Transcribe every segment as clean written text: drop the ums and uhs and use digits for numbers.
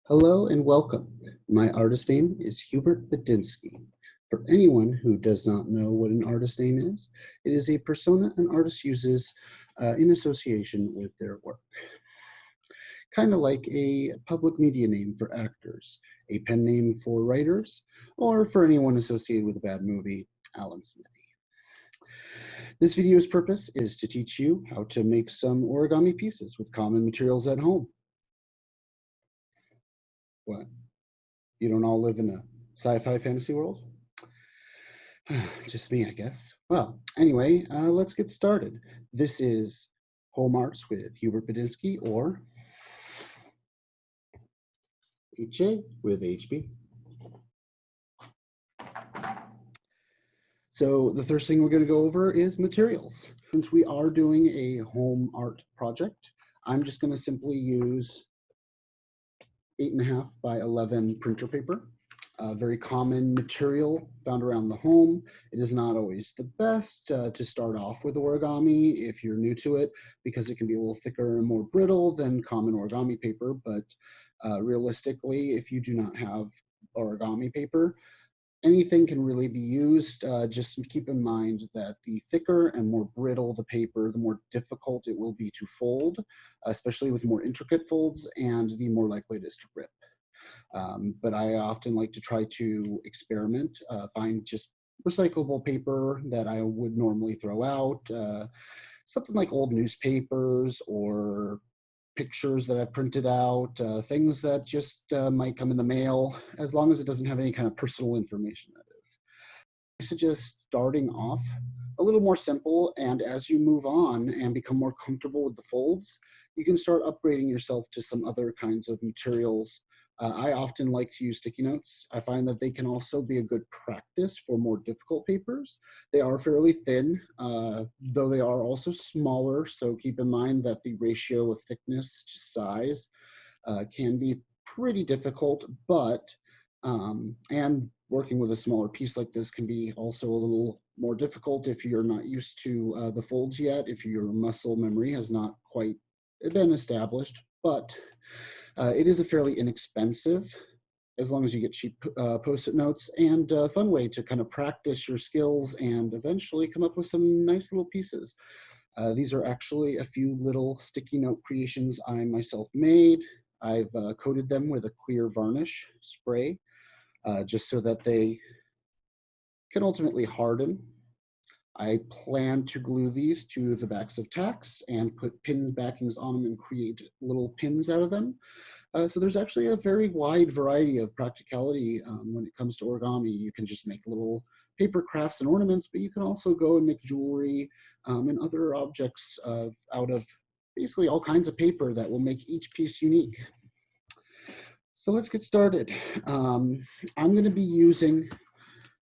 Hello and welcome. My artist name is Hubert Buddinski. For anyone who does not know what an artist name is, it is a persona an artist uses in association with their work. Kind of like a public media name for actors, a pen name for writers, or for anyone associated with a bad movie, Alan Smithy. This video's purpose is to teach you how to make some origami pieces with common materials at home. What? You don't all live in a sci-fi fantasy world? Just me, I guess. Well, anyway, let's get started. This is Home Arts with Hubert Buddinski, or HA with HB. So the first thing we're going to go over is materials. Since we are doing a home art project, I'm just going to simply use 8.5 by 11 printer paper. A very common material found around the home. It is not always the best to start off with origami if you're new to it, because it can be a little thicker and more brittle than common origami paper. But realistically, if you do not have origami paper, anything can really be used. Just keep in mind that the thicker and more brittle the paper, the more difficult it will be to fold, especially with more intricate folds, and the more likely it is to rip. But I often like to try to experiment, find just recyclable paper that I would normally throw out, something like old newspapers or pictures that I've printed out, things that just might come in the mail, as long as it doesn't have any kind of personal information, that is. I suggest starting off a little more simple, and as you move on and become more comfortable with the folds, you can start upgrading yourself to some other kinds of materials. I often like to use sticky notes. I find that they can also be a good practice for more difficult papers. They are fairly thin, though they are also smaller, so keep in mind that the ratio of thickness to size can be pretty difficult, but, and working with a smaller piece like this can be also a little more difficult if you're not used to the folds yet, if your muscle memory has not quite been established, but it is a fairly inexpensive, as long as you get cheap post-it notes, and a fun way to kind of practice your skills and eventually come up with some nice little pieces. These are actually a few little sticky note creations I myself made. I've coated them with a clear varnish spray, just so that they can ultimately harden. I plan to glue these to the backs of tacks and put pin backings on them and create little pins out of them. So there's actually a very wide variety of practicality when it comes to origami. You can just make little paper crafts and ornaments, but you can also go and make jewelry and other objects out of basically all kinds of paper that will make each piece unique. So let's get started. I'm going to be using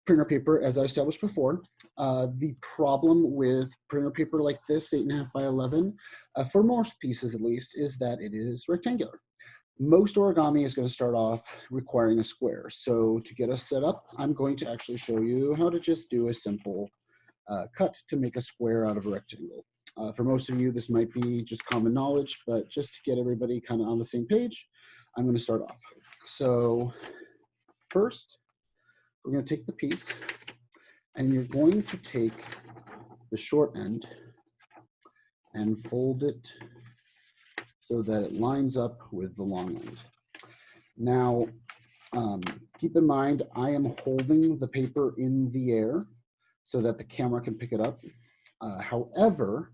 printer paper, as I established before. The problem with printer paper like this, 8.5 by 11, for most pieces at least, is that it is rectangular. Most origami is going to start off requiring a square. So to get us set up, I'm going to actually show you how to just do a simple cut to make a square out of a rectangle. For most of you, this might be just common knowledge, but just to get everybody kind of on the same page, I'm going to start off. So first, we're going to take the piece, and you're going to take the short end and fold it so that it lines up with the long end. Now, keep in mind, I am holding the paper in the air so that the camera can pick it up. However,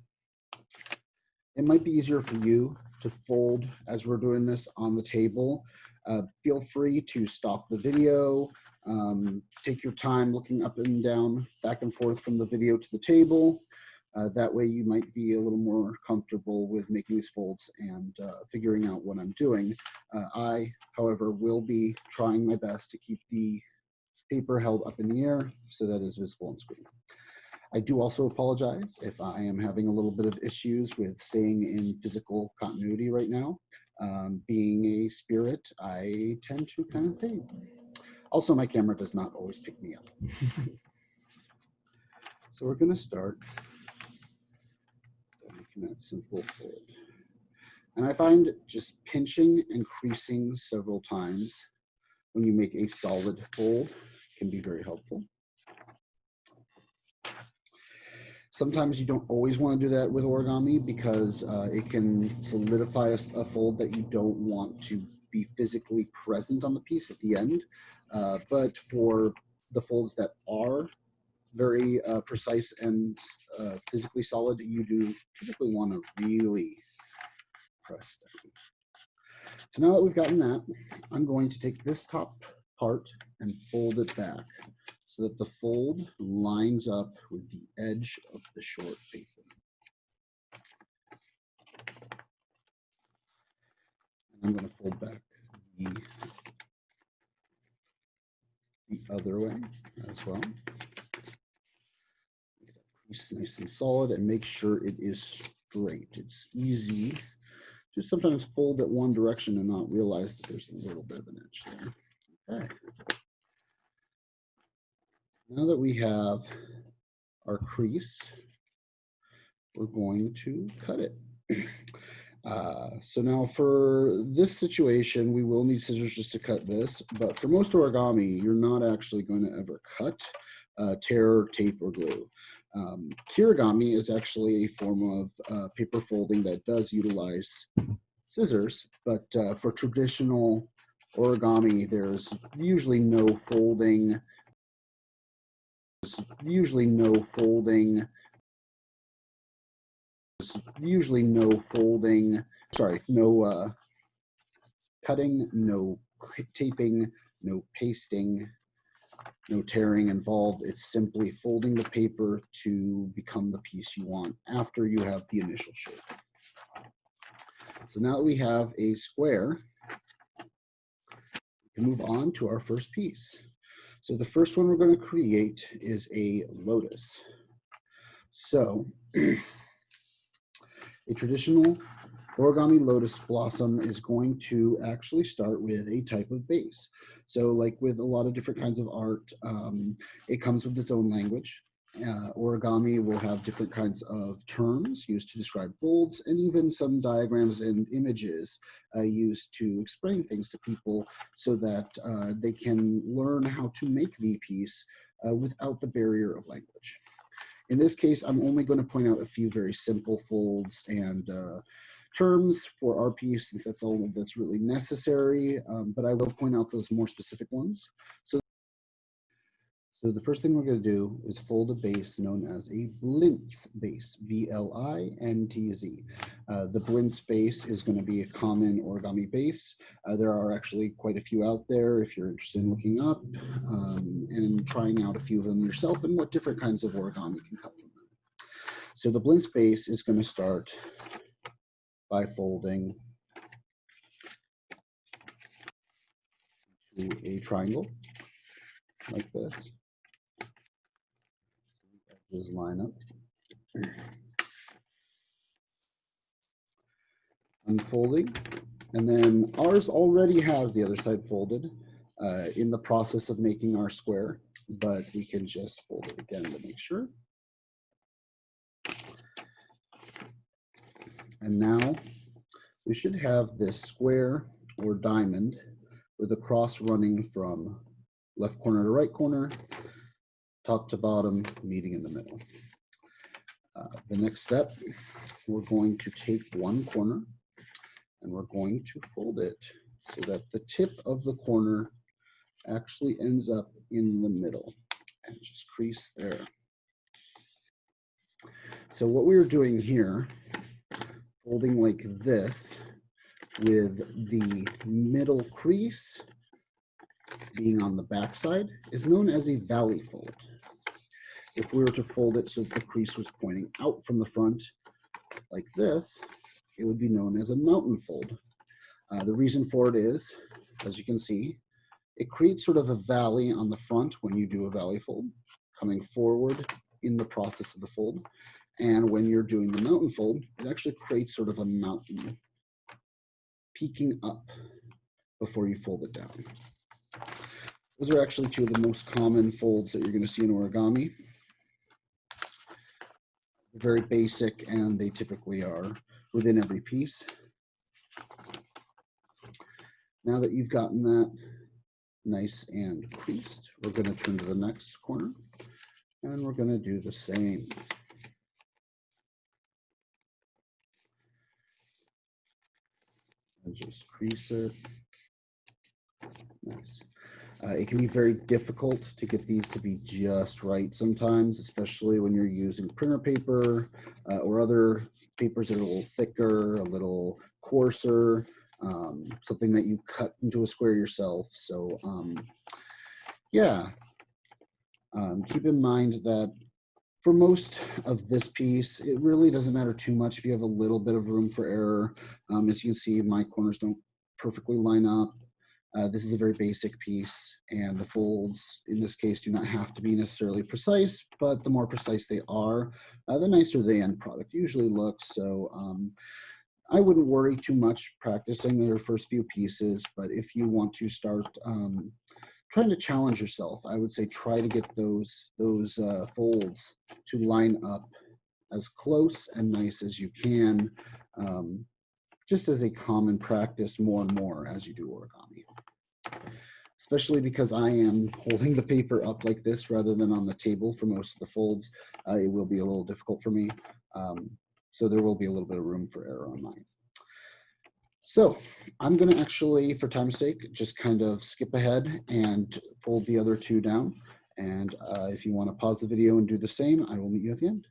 it might be easier for you to fold as we're doing this on the table. Feel free to stop the video, take your time looking up and down, back and forth from the video to the table. That way you might be a little more comfortable with making these folds and figuring out what I'm doing. I, however, will be trying my best to keep the paper held up in the air so that it's visible on screen. I do also apologize if I am having a little bit of issues with staying in physical continuity right now. Being a spirit, I tend to kind of fade. Also, my camera does not always pick me up. So we're going to start making that simple fold. And I find just pinching and creasing several times when you make a solid fold can be very helpful. Sometimes you don't always want to do that with origami because it can solidify a fold that you don't want to be physically present on the piece at the end. But for the folds that are very precise and physically solid, you do typically want to really press down. So now that we've gotten that, I'm going to take this top part and fold it back so that the fold lines up with the edge of the short paper. And I'm going to fold back the other way as well. Make that crease nice and solid and make sure it is straight. It's easy to sometimes fold it one direction and not realize that there's a little bit of an edge there. Okay. Now that we have our crease, we're going to cut it. So now for this situation, we will need scissors just to cut this, but for most origami, you're not actually going to ever cut, tear, tape, or glue. Kirigami is actually a form of paper folding that does utilize scissors, but for traditional origami, there's usually no folding. No cutting, no taping, no pasting, no tearing involved. It's simply folding the paper to become the piece you want after you have the initial shape. So now that we have a square, we can move on to our first piece. So the first one we're going to create is a lotus. So a traditional origami lotus blossom is going to actually start with a type of base. So like with a lot of different kinds of art, it comes with its own language. Origami will have different kinds of terms used to describe folds, and even some diagrams and images used to explain things to people so that they can learn how to make the piece without the barrier of language. In this case, I'm only going to point out a few very simple folds and terms for our piece, since that's all that's really necessary, but I will point out those more specific ones. So the first thing we're going to do is fold a base known as a Buddinksi base, B-L-I-N-T-Z. The Buddinksi base is going to be a common origami base. There are actually quite a few out there if you're interested in looking up and trying out a few of them yourself and what different kinds of origami can come from them. So the Buddinksi base is going to start by folding to a triangle like this. Edges line up. Unfolding, and then ours already has the other side folded in the process of making our square, but we can just fold it again to make sure. And now we should have this square or diamond with a cross running from left corner to right corner, top to bottom, meeting in the middle. The next step, we're going to take one corner and we're going to fold it so that the tip of the corner actually ends up in the middle, and just crease there. So what we were doing here, folding like this with the middle crease being on the back side, is known as a valley fold. If we were to fold it so that the crease was pointing out from the front like this, it would be known as a mountain fold. The reason for it is, as you can see, it creates sort of a valley on the front when you do a valley fold, coming forward in the process of the fold. And when you're doing the mountain fold, it actually creates sort of a mountain peeking up before you fold it down. Those are actually two of the most common folds that you're going to see in origami. They're very basic, and they typically are within every piece. Now that you've gotten that nice and creased, we're going to turn to the next corner and we're going to do the same. And just crease it. Nice. It can be very difficult to get these to be just right sometimes, especially when you're using printer paper or other papers that are a little thicker, a little coarser, something that you cut into a square yourself. So yeah, keep in mind that for most of this piece, it really doesn't matter too much if you have a little bit of room for error. As you can see, my corners don't perfectly line up. This is a very basic piece, and the folds in this case do not have to be necessarily precise, but the more precise they are, the nicer the end product usually looks. So I wouldn't worry too much practicing your first few pieces, but if you want to start trying to challenge yourself, I would say try to get those folds to line up as close and nice as you can, just as a common practice more and more as you do origami. Especially because I am holding the paper up like this rather than on the table for most of the folds, it will be a little difficult for me. So there will be a little bit of room for error on mine. So I'm going to actually, for time's sake, just kind of skip ahead and fold the other two down. And if you want to pause the video and do the same, I will meet you at the end.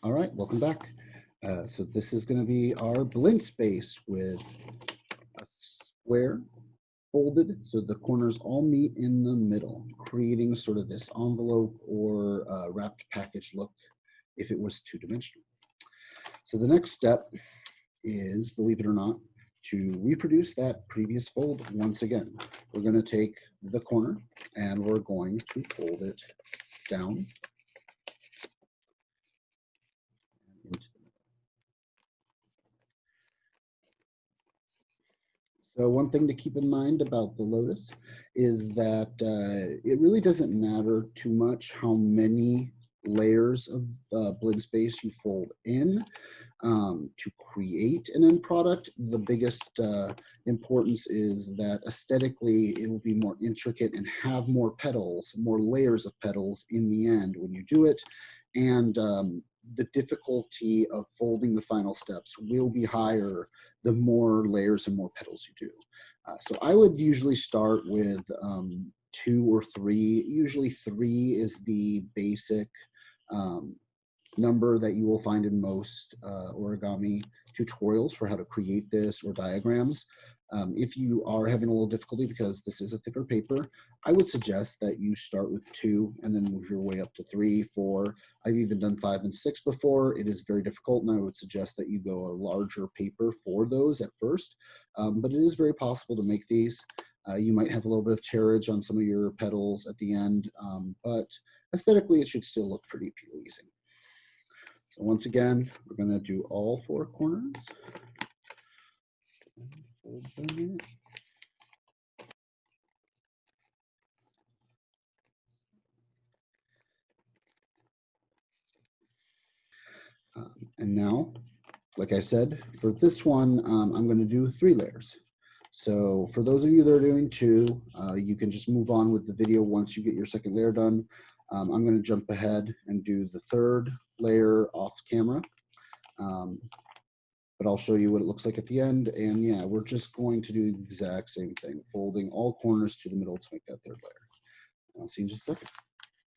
All right, welcome back. So this is going to be our Buddinksi base with a square folded, so the corners all meet in the middle, creating sort of this envelope or wrapped package look if it was two-dimensional. So the next step is, believe it or not, to reproduce that previous fold once again. We're going to take the corner and we're going to fold it down into the middle. So one thing to keep in mind about the Lotus is that it really doesn't matter too much how many layers of Buddinksi base you fold in to create an end product. The biggest importance is that aesthetically it will be more intricate and have more petals, more layers of petals in the end when you do it. And the difficulty of folding the final steps will be higher the more layers and more petals you do. So I would usually start with 2 or 3. Usually 3 is the basic number that you will find in most origami tutorials for how to create this or diagrams. If you are having a little difficulty because this is a thicker paper, I would suggest that you start with 2 and then move your way up to 3, 4. I've even done 5 and 6 before. It is very difficult, and I would suggest that you go a larger paper for those at first. But it is very possible to make these. You might have a little bit of tearage on some of your petals at the end, but aesthetically it should still look pretty pleasing. So once again, we're going to do all 4 corners. Fold them in. And now, like I said, for this one, I'm going to do 3 layers. So for those of you that are doing 2, you can just move on with the video once you get your second layer done. I'm going to jump ahead and do the 3rd layer off camera. But I'll show you what it looks like at the end. And yeah, we're just going to do the exact same thing, folding all corners to the middle to make that 3rd layer. I'll see you in just a second.